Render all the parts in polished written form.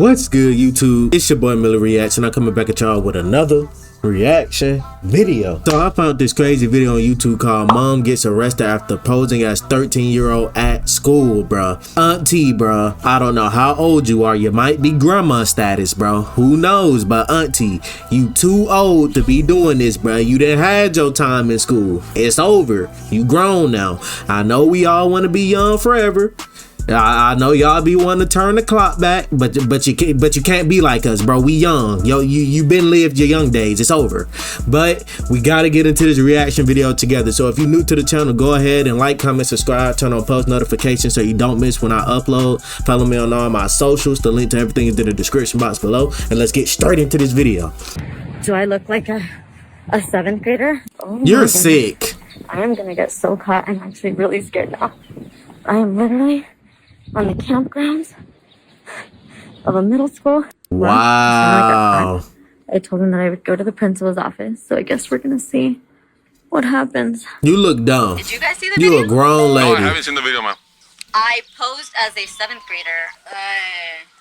What's good, YouTube? It's your boy MillyReacts, and I'm coming back at y'all with another reaction video. So I found this crazy video on YouTube called Mom Gets Arrested After Posing as 13-year-old at School, bruh. Auntie, bruh, I don't know how old you are. You might be grandma status, bro. Who knows? But auntie, you too old to be doing this, bruh. You done had your time in school. It's over. You grown now. I know we all want to be young forever. I know y'all be wanting to turn the clock back, but you can't be like us, bro. We young. Yo, you been lived your young days. It's over. But we gotta get into this reaction video together. So if you're new to the channel, go ahead and like, comment, subscribe, turn on post notifications so you don't miss when I upload. Follow me on all my socials. The link to everything is in the description box below. And let's get straight into this video. Do I look like a seventh grader? Oh, you're sick. I am gonna get so caught. I'm actually really scared now. I am literally on the campgrounds of a middle school. Wow. I told him that I would go to the principal's office, so I guess we're gonna see what happens. You look dumb. Did you guys see the video? You a grown lady. No, I haven't seen the video, man. I posed as a seventh grader.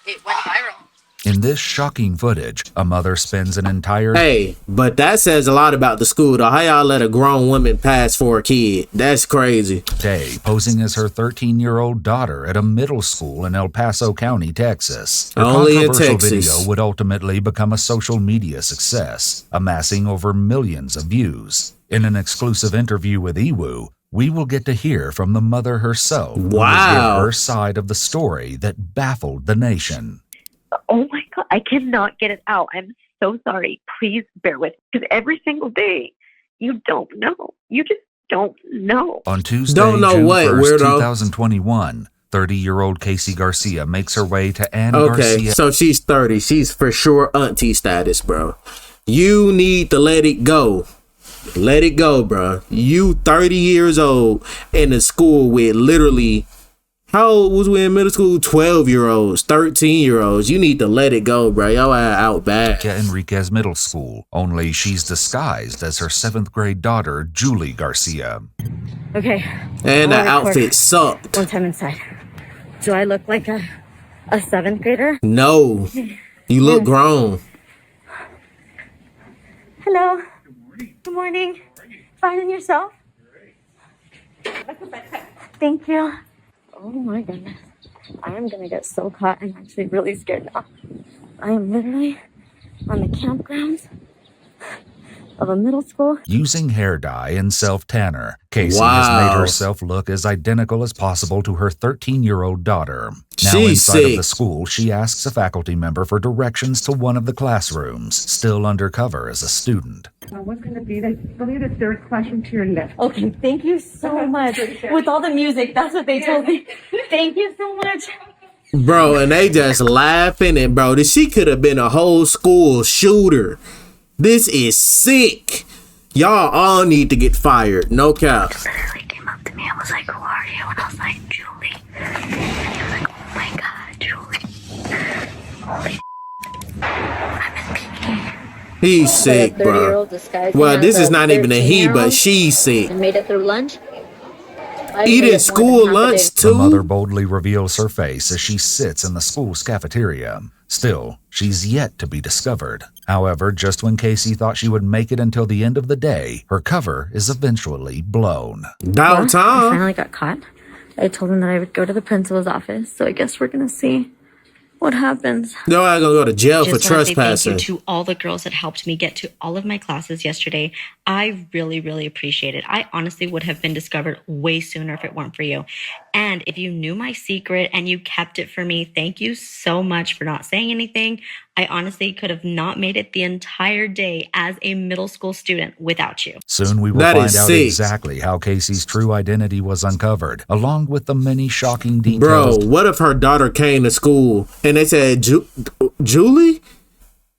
It went viral. In this shocking footage, a mother spends an entire Hey, but that says a lot about the school, though. How y'all let a grown woman pass for a kid? That's crazy. day posing as her 13-year-old daughter at a middle school in El Paso County, Texas. Her Only in controversial Texas. video would ultimately become a social media success, amassing over millions of views. In an exclusive interview with Ewu, we will get to hear from the mother herself, who will Wow. give her side of the story that baffled the nation. Oh my God, I cannot get it out. I'm so sorry. Please bear with me. Because every single day, you don't know. You just don't know. On Tuesday, Don't know June what, 1st, weirdo. 2021, 30-year-old Casey Garcia makes her way to Ann Okay, Garcia. so she's 30. She's for sure auntie status, bro. You need to let it go. Let it go, bro. You 30 years old in a school with literally, how old was we in middle school? 12-year-olds, 13-year-olds. You need to let it go, bro. Y'all are out bad. Enriquez Middle School, only she's disguised as her 7th grade daughter, Julie Garcia. Okay. And the I'll record outfit sucked. once I'm inside. Do I look like a seventh grader? No. You look grown. Hello. Good morning. Fine, and yourself? Thank you. Oh my goodness. I am gonna get so caught. I'm actually really scared now. I am literally on the campgrounds of a middle school. Using hair dye and self-tanner, Casey has Wow. made herself look as identical as possible to her 13-year-old daughter. Now She's inside of sick. the school, she asks a faculty member for directions to one of the classrooms, still undercover as a student. What's going to be the, I believe the third classroom to your left. Okay, thank you so much. With all the music, that's what they told me. Thank you so much. Bro, and they just laughing, and bro, she could have been a whole school shooter. This is sick. Y'all all need to get fired. No cap. Literally came up to me and was like, "Who are you?" And I was like, "Julie." And he was like, "Oh my God, Julie." Holy I'm in PE. He's sick, bro. Well, this is not even a he, but she's sick. And made it through lunch. Eating school lunch The mother too? boldly reveals her face as she sits in the school's cafeteria. Still, she's yet to be discovered. However, just when Casey thought she would make it until the end of the day, her cover is eventually blown. About I time. finally got caught. I told him that I would go to the principal's office, so I guess we're gonna see what happens. No, I gonna go to jail for Just want to say thank trespassing. you to all the girls that helped me get to all of my classes yesterday. I really, really appreciate it. I honestly would have been discovered way sooner if it weren't for you. And if you knew my secret and you kept it for me, thank you so much for not saying anything. I honestly could have not made it the entire day as a middle school student without you. Soon we will That find is out sick. exactly how Casey's true identity was uncovered, along with the many shocking Bro, details what if her daughter came to school and they said, Julie?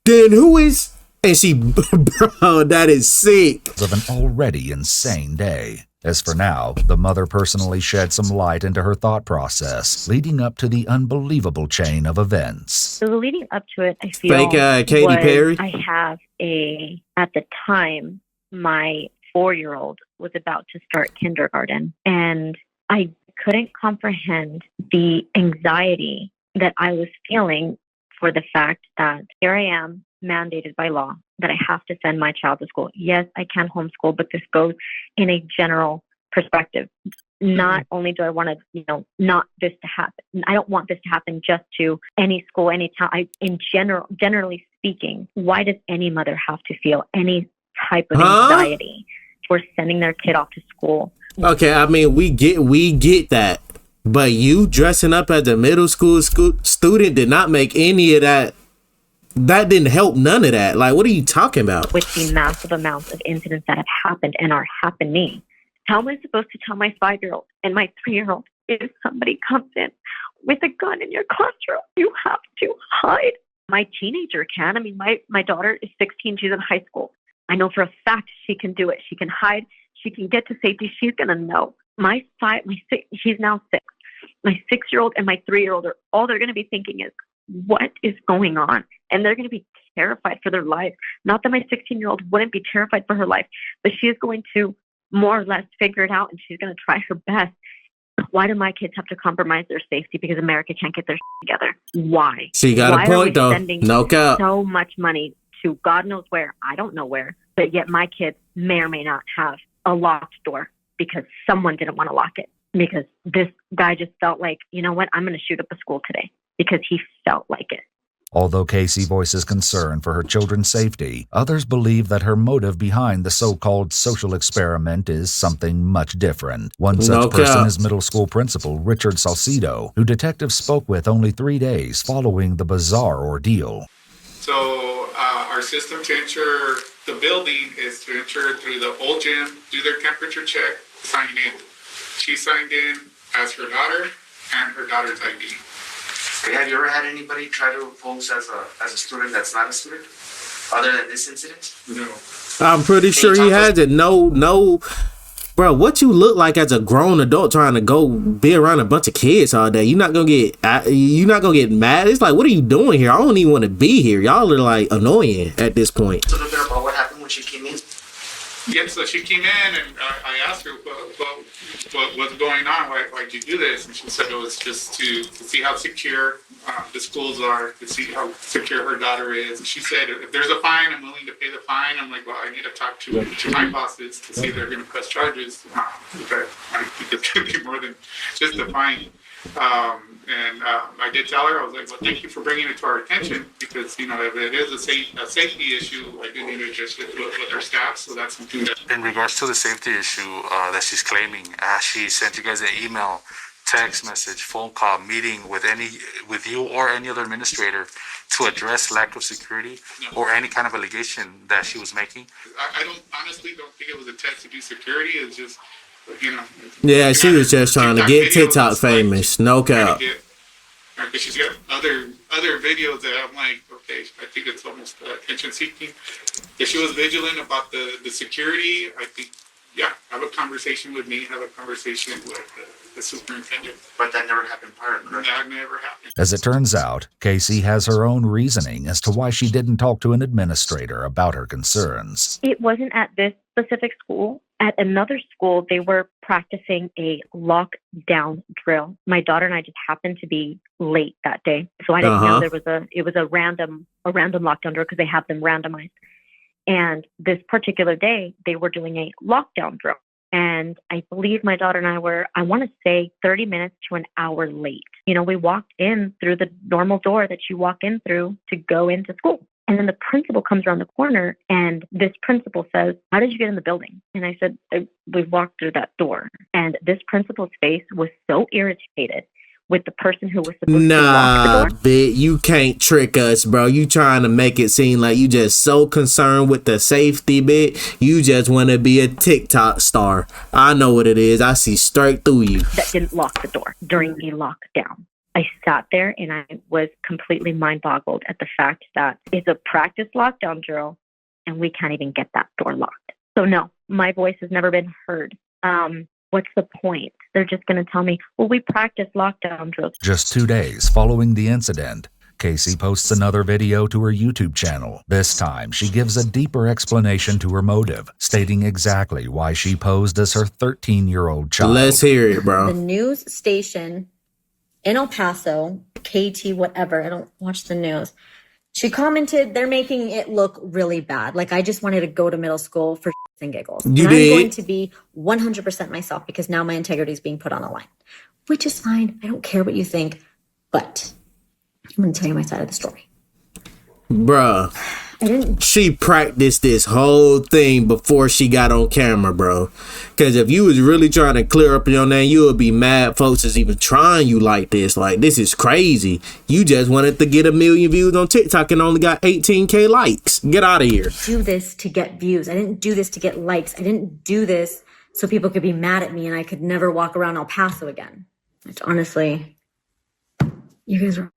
Then who is? And she, bro, that is sick. of an already insane day. As for now, the mother personally shed some light into her thought process, leading up to the unbelievable chain of events. So the leading up to it, I feel Fake Katy was Perry? I have at the time, my 4-year-old was about to start kindergarten, and I couldn't comprehend the anxiety that I was feeling for the fact that here I am, mandated by law, that I have to send my child to school. Yes, I can homeschool, but this goes in a general perspective. Not only do I want to, not this to happen. I don't want this to happen just to any school, any town. Generally speaking, why does any mother have to feel any type of anxiety for sending their kid off to school? Okay, I mean, we get that. But you dressing up as a middle school student did not make any of that. That didn't help none of that. Like, what are you talking about? With the massive amounts of incidents that have happened and are happening. How am I supposed to tell my 5-year-old and my 3-year-old if somebody comes in with a gun in your classroom? You have to hide. My teenager can. I mean, my daughter is 16. She's in high school. I know for a fact she can do it. She can hide. She can get to safety. She's going to know. She's now 6. My 6-year-old and my 3-year-old all they're going to be thinking is, what is going on? And they're going to be terrified for their life. Not that my 16-year-old wouldn't be terrified for her life, but she is going to more or less figure it out, and she's going to try her best. Why do my kids have to compromise their safety because America can't get their together? Why? She got a point, though. No cap. So much money to God knows where, I don't know where, but yet my kids may or may not have a locked door because someone didn't want to lock it. Because this guy just felt like, you know what, I'm going to shoot up a school today because he felt like it. Although Casey voices concern for her children's safety, others believe that her motive behind the so-called social experiment is something much different. One such person is middle school principal Richard Salcido, who detectives spoke with only 3 days following the bizarre ordeal. So our system to ensure the building is to ensure through the old gym, do their temperature check, sign in. She signed in as her daughter and her daughter's ID. Have you ever had anybody try to pose as a student that's not a student, other than this incident? No. I'm pretty sure he has it. No, bro. What you look like as a grown adult trying to go be around a bunch of kids all day? You're not gonna get mad. It's like, what are you doing here? I don't even want to be here. Y'all are like annoying at this point. A little bit about what happened when she came in. Yeah, so she came in and I asked her what's going on, why'd you do this? And she said it was just to see how secure the schools are, to see how secure her daughter is. And she said, if there's a fine, I'm willing to pay the fine. I'm like, well, I need to talk to my bosses to see if they're going to press charges. But I think it's going to be more than just a fine. And I did tell her, I was like, well, thank you for bringing it to our attention because, if it is a safety issue, I do need to address it with our staff. So that's something that... In regards to the safety issue that she's claiming, she sent you guys an email, text message, phone call, meeting with you or any other administrator to address lack of security or any kind of allegation that she was making? I honestly don't think it was a test to do security. It's just... Yeah, she was just trying to get TikTok famous. No cap. Because she's got other videos that I'm like, okay, I think it's almost attention seeking. If she was vigilant about the security, I think, yeah, have a conversation with me, have a conversation with the superintendent. But that never happened prior, correct? That never happened. As it turns out, Casey has her own reasoning as to why she didn't talk to an administrator about her concerns. It wasn't at this specific school. At another school, they were practicing a lockdown drill. My daughter and I just happened to be late that day, so I didn't know it was a random lockdown drill because they have them randomized. And this particular day, they were doing a lockdown drill. And I believe my daughter and I were, I want to say 30 minutes to an hour late. We walked in through the normal door that you walk in through to go into school. And then the principal comes around the corner and this principal says, how did you get in the building? And I said, we walked through that door. And this principal's face was so irritated with the person who was supposed to lock the door. Bitch, you can't trick us, bro. You trying to make it seem like you just so concerned with the safety, bitch. You just want to be a TikTok star. I know what it is. I see straight through you. That didn't lock the door during the lockdown. I sat there and I was completely mind-boggled at the fact that it's a practice lockdown drill and we can't even get that door locked. So no, my voice has never been heard. What's the point? They're just going to tell me, well, we practice lockdown drills. Just 2 days following the incident, Casey posts another video to her YouTube channel. This time, she gives a deeper explanation to her motive, stating exactly why she posed as her 13-year-old child. Let's hear it, bro. The news station in El Paso, KT, whatever. I don't watch the news. She commented, they're making it look really bad. Like I just wanted to go to middle school for shits and giggles. You and did. I'm going to be 100% myself because now my integrity is being put on the line, which is fine. I don't care what you think, but I'm going to tell you my side of the story. Bruh. She practiced this whole thing before she got on camera, bro. Because if you was really trying to clear up your name, you would be mad folks is even trying you like this. Like, this is crazy. You just wanted to get 1 million views on TikTok and only got 18K likes. Get out of here. Do this to get views. I didn't do this to get likes. I didn't do this so people could be mad at me and I could never walk around El Paso again. Which honestly, you guys are...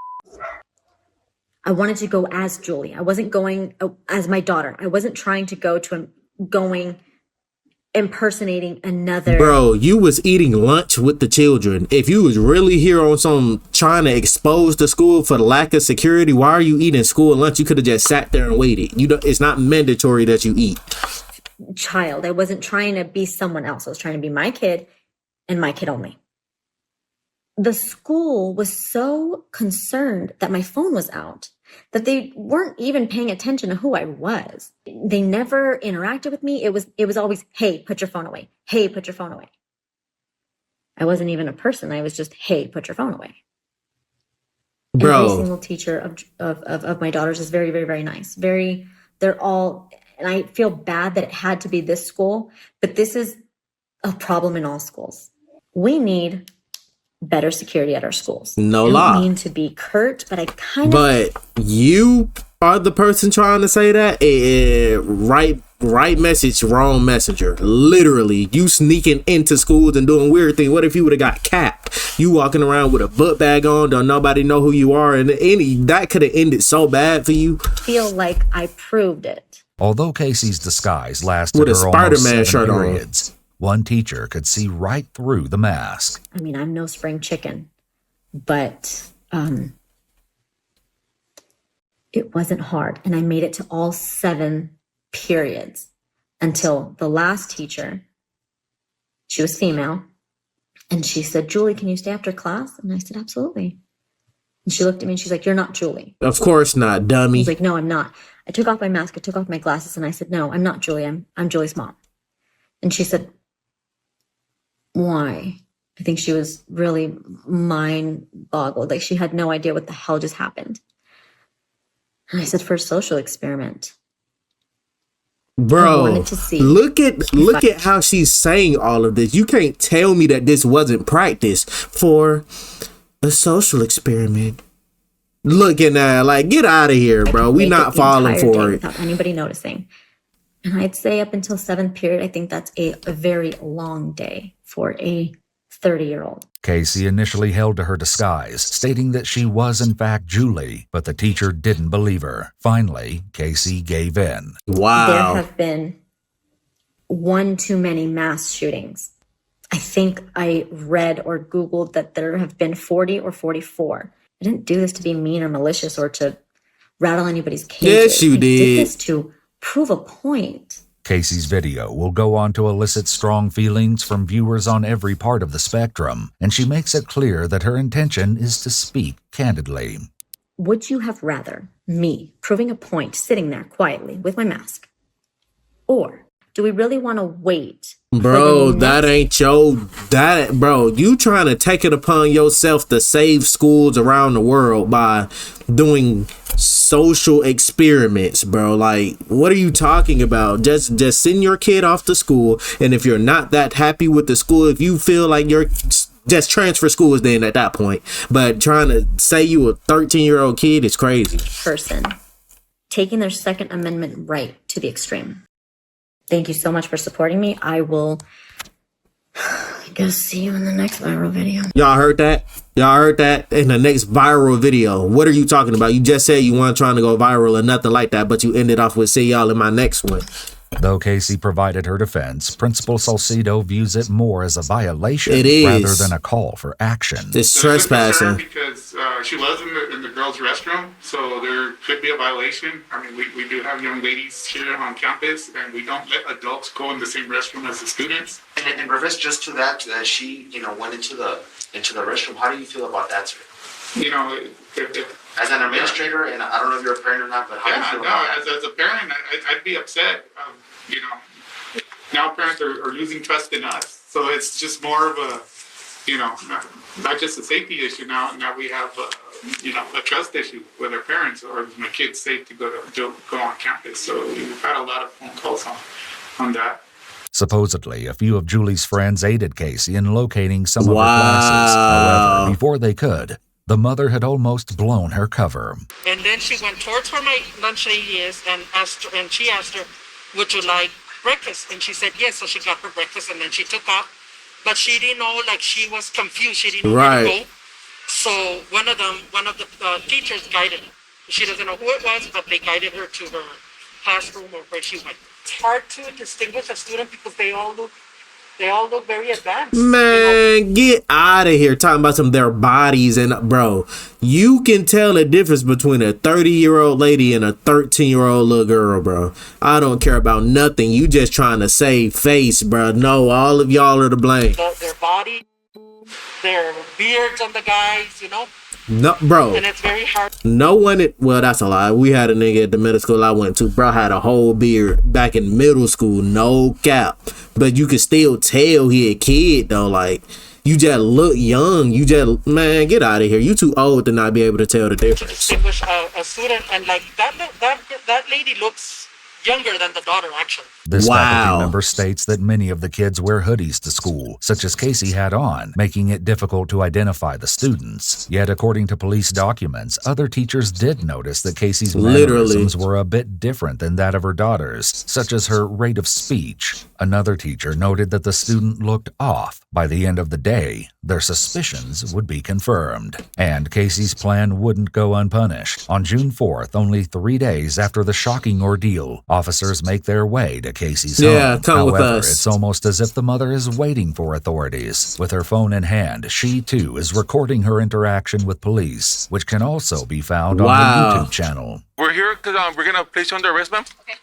I wanted to go as Julie. I wasn't going as my daughter. I wasn't trying to go to impersonating another. Bro, you was eating lunch with the children. If you was really here on some trying to expose the school for the lack of security, why are you eating school lunch? You could have just sat there and waited. It's not mandatory that you eat. Child, I wasn't trying to be someone else. I was trying to be my kid and my kid only. The school was so concerned that my phone was out that they weren't even paying attention to who I was. They never interacted with me. It was always, hey, put your phone away. Hey, put your phone away. I wasn't even a person. I was just, hey, put your phone away. Bro. Every single teacher of my daughters is very, very, very nice. They're all, and I feel bad that it had to be this school, but this is a problem in all schools. We need better security at our schools. No lie. I lie. don't mean to be curt, but I kind of... But you are the person trying to say that? Right message, wrong messenger. Literally, you sneaking into schools and doing weird things. What if you would have got capped? You walking around with a book bag on, don't nobody know who you are, and that could have ended so bad for you. Feel like I proved it. Although Casey's disguise lasted with a her almost Spider-Man 7 shirt periods, one teacher could see right through the mask. I mean, I'm no spring chicken, but it wasn't hard. And I made it to all 7 periods until the last teacher, she was female, and she said, Julie, can you stay after class? And I said, absolutely. And she looked at me and she's like, you're not Julie. Of course not, dummy. I was like, no, I'm not. I took off my mask, I took off my glasses, and I said, no, I'm not Julie. I'm Julie's mom. And she said, why? I think she was really mind boggled. Like she had no idea what the hell just happened. And I said, for a social experiment. Bro, look at how she's saying all of this. You can't tell me that this wasn't practice for a social experiment. Look at that. Like, get out of here, bro. We not falling for it. Without anybody noticing. And I'd say up until 7th period, I think that's a very long day for a 30-year-old. Casey initially held to her disguise, stating that she was in fact Julie, but the teacher didn't believe her. Finally, Casey gave in. Wow. There have been one too many mass shootings. I think I read or Googled that there have been 40 or 44. I didn't do this to be mean or malicious or to rattle anybody's cages. Yes, you did. I did this to prove a point. Casey's video will go on to elicit strong feelings from viewers on every part of the spectrum, and she makes it clear that her intention is to speak candidly. Would you have rather me proving a point sitting there quietly with my mask? Or do we really want to wait? Bro, that ain't bro, you trying to take it upon yourself to save schools around the world by doing social experiments, bro. Like, what are you talking about? Just send your kid off to school, and if you're not that happy with the school, if you feel like you're just transfer schools then at that point. But trying to say you a 13-year-old kid is crazy. Person taking their Second Amendment right to the extreme. Thank you so much for supporting me. I will see you in the next viral video. Y'all heard that? Y'all heard that? In the next viral video. What are you talking about? You just said you weren't trying to go viral or nothing like that, but you ended off with see y'all in my next one. Though Casey provided her defense, Principal Salcido views it more as a violation rather than a call for action. It's trespassing. Because She was in the girls' restroom, so there could be a violation. I mean, we do have young ladies here on campus, and we don't let adults go in the same restroom as the students. And in reverse, just to that, she, went into the restroom. How do you feel about that, sir? As an administrator, and I don't know if you're a parent or not, but how do you feel about that? As a parent, I'd be upset. Now parents are losing trust in us, so it's just more of a, not just a safety issue. Now we have, a trust issue with our parents, or is my kid safe to go on campus? So we've had a lot of phone calls on that. Supposedly, a few of Julie's friends aided Casey in locating some of her classes. However, before they could, the mother had almost blown her cover. And then she went towards where my lunch lady is and she asked her, would you like breakfast? And she said yes, so she got her breakfast and then she took off. But she didn't know, she was confused. She didn't know where to go. So one of the teachers guided her. She doesn't know who it was, but they guided her to her classroom or where she went. It's hard to distinguish a student because they all look very advanced. Man, get out of here talking about their bodies. And bro, you can tell the difference between a 30-year-old lady and a 13-year-old little girl, bro. I don't care about nothing. You just trying to save face, bro. No, all of y'all are to blame. Their body, their beards on the guys, No, bro. And it's very hard. No one, well, that's a lie. We had a nigga at the middle school I went to, bro, had a whole beard back in middle school, no cap. But you could still tell he a kid, though. You just look young. Man, get out of here. You too old to not be able to tell the difference. To distinguish a student, and that lady looks younger than the daughter, actually. This faculty member states that many of the kids wear hoodies to school, such as Casey had on, making it difficult to identify the students. Yet, according to police documents, other teachers did notice that Casey's mannerisms were a bit different than that of her daughters, such as her rate of speech. Another teacher noted that the student looked off. By the end of the day, their suspicions would be confirmed. And Casey's plan wouldn't go unpunished. On June 4th, only 3 days after the shocking ordeal, officers make their way to Casey's home. Come However, with us. It's almost as if the mother is waiting for authorities. With her phone in hand, she too is recording her interaction with police, which can also be found on the YouTube channel. We're here because we're going to place you under arrest, ma'am. Okay.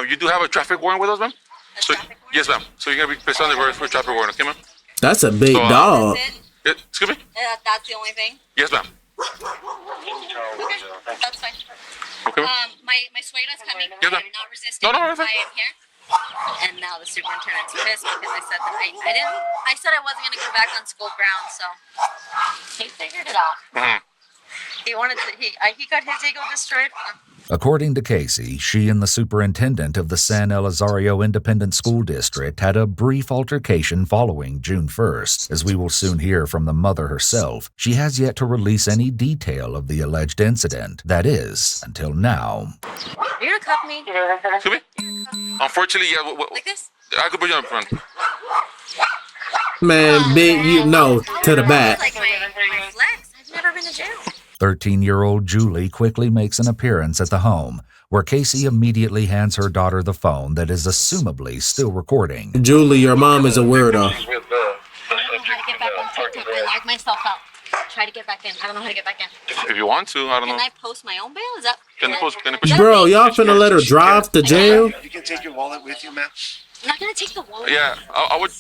You do have a traffic warrant with us, ma'am? Yes, ma'am. So you're going to be placed under arrest for a traffic warrant, okay, ma'am? That's a big dog. Excuse me? That's the only thing? Yes, ma'am. Okay, that's fine. Okay. My suegra's coming. Yes, I ma'am. am not resisting. No, I am here. And now the superintendent's pissed because I said that I said I wasn't going to go back on school grounds, so he figured it out. Mm-hmm. He got his ego destroyed. According to Casey, she and the superintendent of the San Elizario Independent School District had a brief altercation following June 1st. As we will soon hear from the mother herself, she has yet to release any detail of the alleged incident. That is, until now. You're going to cuff me? Excuse me? Unfortunately, yeah. Like this? I could put you on front. Man, big, to the back. Like my flex. I've never been to jail. 13-year-old Julie quickly makes an appearance at the home, where Casey immediately hands her daughter the phone that is assumably still recording. Julie, your mom is a weirdo. I don't know how to get back on TikTok. I locked myself out. Try to get back in. I don't know how to get back in. If you want to, I don't know. Can I post my own bail? Is that? Can I push? Bro, y'all finna let her drive to jail? You can take your wallet with you, ma'am. I'm not gonna take the wallet. Yeah, I would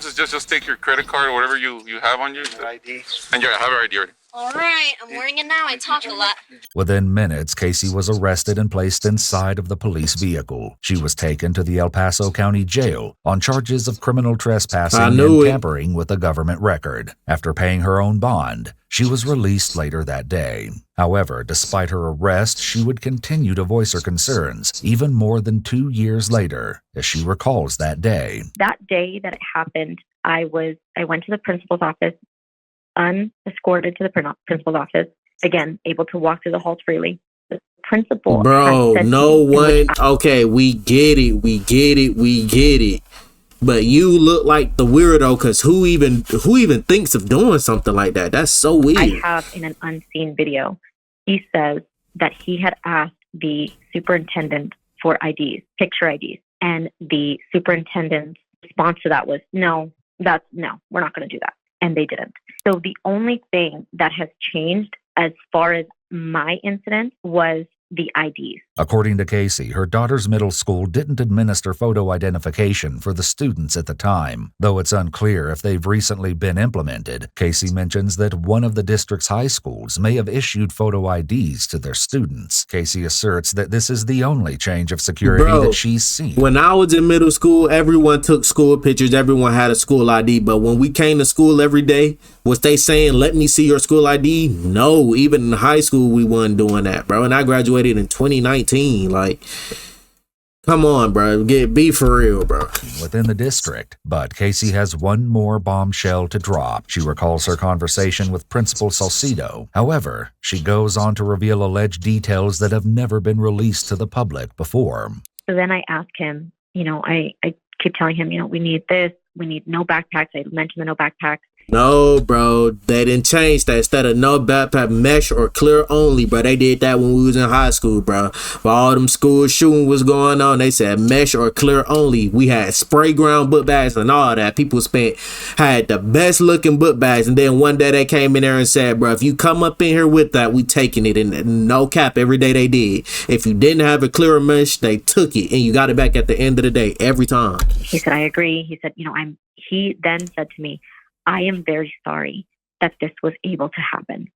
just take your credit card or whatever you have on you. Your ID. And I have your ID already. All right, I'm wearing it now. I talk a lot. Within minutes, Casey was arrested and placed inside of the police vehicle. She was taken to the El Paso County Jail on charges of criminal trespassing and tampering with a government record. After paying her own bond, she was released later that day. However, despite her arrest, she would continue to voice her concerns, even more than 2 years later, as she recalls that day. That day that it happened, I went to the principal's office, unescorted to the principal's office, again, able to walk through the halls freely. The principal... Bro, no one... Okay, we get it. But you look like the weirdo, because who even thinks of doing something like that? That's so weird. I have in an unseen video, he says that he had asked the superintendent for IDs, picture IDs. And the superintendent's response to that was, no, we're not going to do that. and they didn't. So the only thing that has changed as far as my incident was the IDs. According to Casey, her daughter's middle school didn't administer photo identification for the students at the time. Though it's unclear if they've recently been implemented, Casey mentions that one of the district's high schools may have issued photo IDs to their students. Casey asserts that this is the only change of security that she's seen. When I was in middle school, everyone took school pictures, everyone had a school ID, but when we came to school every day, was they saying, let me see your school ID? No, even in high school, we weren't doing that, bro. And I graduated in 2019. Like, come on, bro. Be for real, bro. Within the district. But Casey has one more bombshell to drop. She recalls her conversation with Principal Salcido. However, she goes on to reveal alleged details that have never been released to the public before. So then I asked him, I keep telling him, we need this. We need no backpacks. I mentioned the no backpacks. No, bro, they didn't change that. Instead of no backpack, mesh or clear only, bro. They did that when we was in high school, bro. While all them school shooting was going on, they said mesh or clear only. We had spray ground book bags and all that. People had the best looking book bags, and then one day they came in there and said, bro, if you come up in here with that, we taking it. And no cap, every day they did. If you didn't have a clear mesh, they took it, and you got it back at the end of the day every time. He said, I agree. He said, he then said to me, I am very sorry that this was able to happen.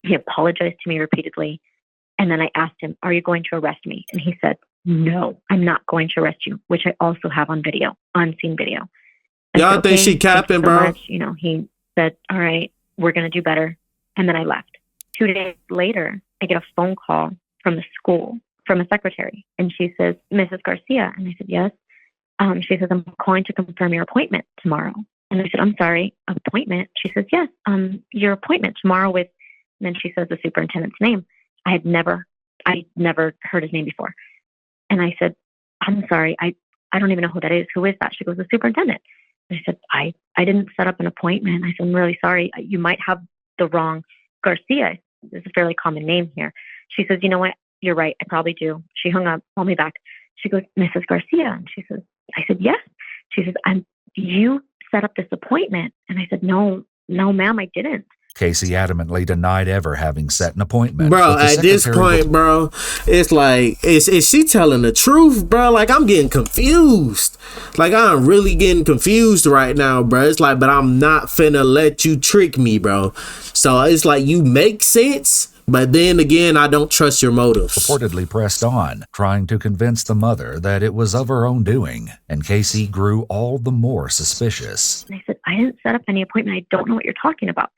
He apologized to me repeatedly. And then I asked him, are you going to arrest me? And he said, no, I'm not going to arrest you, which I also have on video, unseen video. Y'all think she capping, bro? He said, all right, we're going to do better. And then I left. 2 days later, I get a phone call from the school, from a secretary. And she says, Mrs. Garcia. And I said, yes. She says, I'm calling to confirm your appointment tomorrow. And I said, I'm sorry, appointment? She says, yes, your appointment tomorrow with, and then she says the superintendent's name. I never heard his name before. And I said, I'm sorry, I don't even know who that is. Who is that? She goes, the superintendent. And I said, I didn't set up an appointment. I said, I'm really sorry. You might have the wrong Garcia. It's a fairly common name here. She says, you know what? You're right. I probably do. She hung up, called me back. She goes, Mrs. Garcia. And she says, I said, yes. She says, you set up this appointment. And I said, no, ma'am, I didn't. Casey adamantly denied ever having set an appointment. Bro, at this point, bro, it's like, is she telling the truth, bro? Like, I'm getting confused. Like, I'm really getting confused right now, bro. It's like, but I'm not finna let you trick me, bro. So it's like, you make sense, but then again, I don't trust your motives. Reportedly pressed on, trying to convince the mother that it was of her own doing, and Casey grew all the more suspicious. And I said, I didn't set up any appointment. I don't know what you're talking about.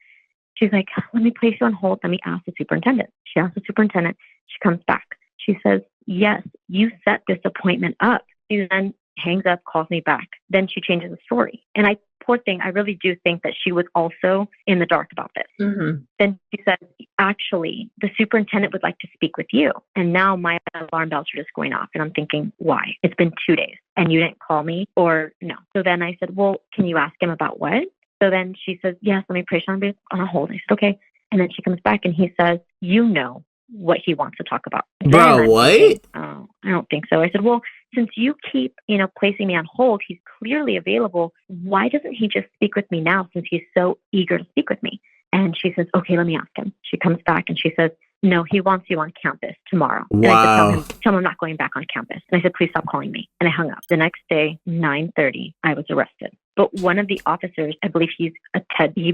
She's like, let me place you on hold. Let me ask the superintendent. She asks the superintendent. She comes back. She says, yes, you set this appointment up. She then hangs up, calls me back. Then she changes the story. And poor thing, I really do think that she was also in the dark about this. Mm-hmm. Then she says, actually, the superintendent would like to speak with you. And now my alarm bells are just going off. And I'm thinking, why? It's been 2 days and you didn't call me or no. So then I said, well, can you ask him about what? So then she says, yes, let me place you on a hold. I said, okay. And then she comes back and he says, you know what he wants to talk about. Bro, what? Thinking, oh, I don't think so. I said, well, since you keep, placing me on hold, he's clearly available. Why doesn't he just speak with me now since he's so eager to speak with me? And she says, okay, let me ask him. She comes back and she says, no, he wants you on campus tomorrow. Wow. And I said, tell him I'm not going back on campus. And I said, please stop calling me. And I hung up. The next day, 9:30, I was arrested. But one of the officers, I believe he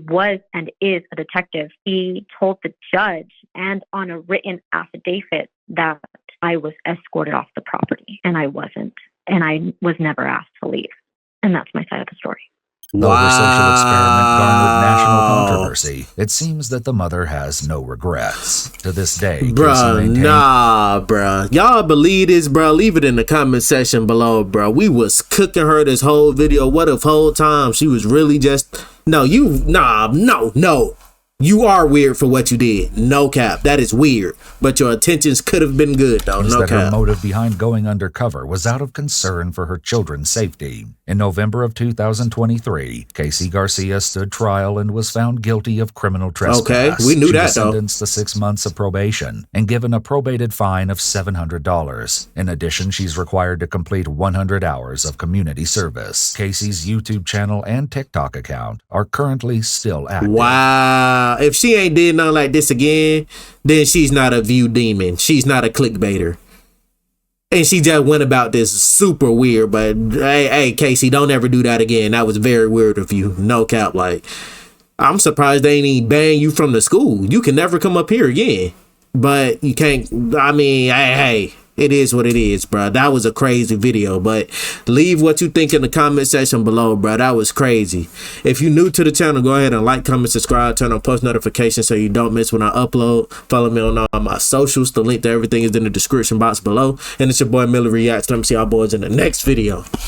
was and is a detective. He told the judge and on a written affidavit that I was escorted off the property and I wasn't. And I was never asked to leave. And that's my side of the story. Though her social experiment garnered national controversy, it seems that the mother has no regrets. To this day, bruh, nah, bruh. Y'all believe this, bruh? Leave it in the comment section below, bruh. We was cooking her this whole video. What if whole time she was really just... No. You are weird for what you did. No cap. That is weird. But your intentions could have been good, though. No that her cap. motive behind going undercover was out of concern for her children's safety. In November of 2023, Casey Garcia stood trial and was found guilty of criminal trespass. Okay, we knew she that, was though. sentenced to 6 months of probation and given a probated fine of $700. In addition, she's required to complete 100 hours of community service. Casey's YouTube channel and TikTok account are currently still active. Wow. If she ain't did nothing like this again, then she's not a view demon. She's not a clickbaiter. And she just went about this super weird. But hey, Casey, don't ever do that again. That was very weird of you. No cap. Like, I'm surprised they ain't even ban you from the school. You can never come up here again. But you can't. I mean, hey. It is what it is, bro. That was a crazy video, but leave what you think in the comment section below, bro. That was crazy. If you're new to the channel, go ahead and like, comment, subscribe, turn on post notifications so you don't miss when I upload. Follow me on all my socials. The link to everything is in the description box below. And it's your boy MillyReacts. Let me see y'all boys in the next video.